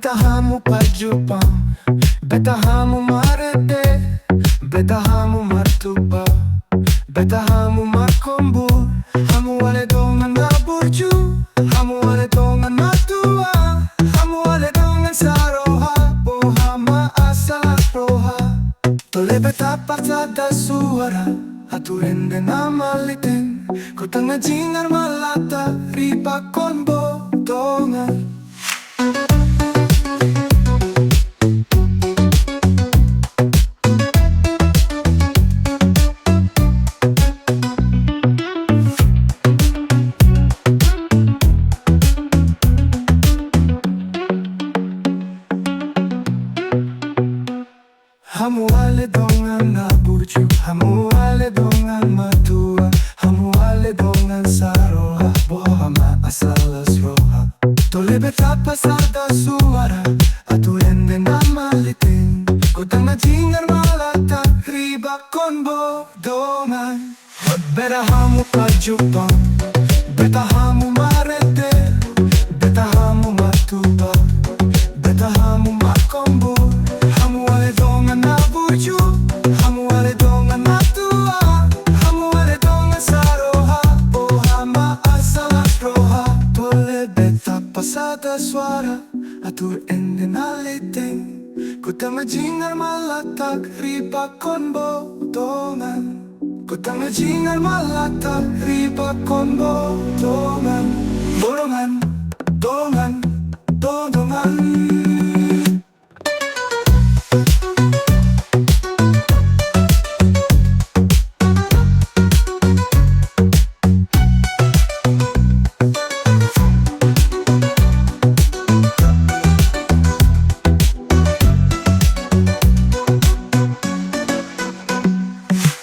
Beta Hamu Pajuppang, beta Hamu marende, beta Hamu martumba, beta Hamu markombur, Hamu wale dongan naburju, Hamu wale dongan matua, Hamu wale dongan saroha, boha roha. Tolebe tapasada suara, atur ende malliting, goddang jingar mallatak, ribakkon dongan. Hamu wale dongan naburju, Hamu wale dongan matua, Hamu wale dongan saroha, boha roha. Tolebe tapasada suara, atur ende malliting, goddang jingar mallatak, ribakkon dongan. Beta Hamu Pajuppang, beta Hamu marende, beta Hamu martumba, beta Hamu markombur, Hamu wale dongan naburju, Hamu wale dongan matua, Hamu wale dongan saroha, boha roha. Tolebe tapasada suara, atur ende malliting, goddang jingar mallatak, ribakkon dongan. Goddang jingar mallatak, ribakkon dongan. Dongan.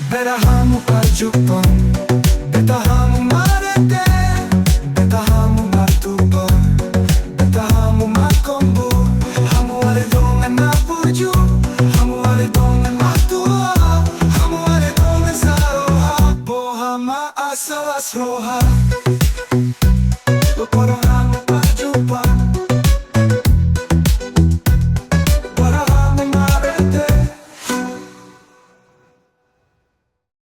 Beta Hamu Pajuppang,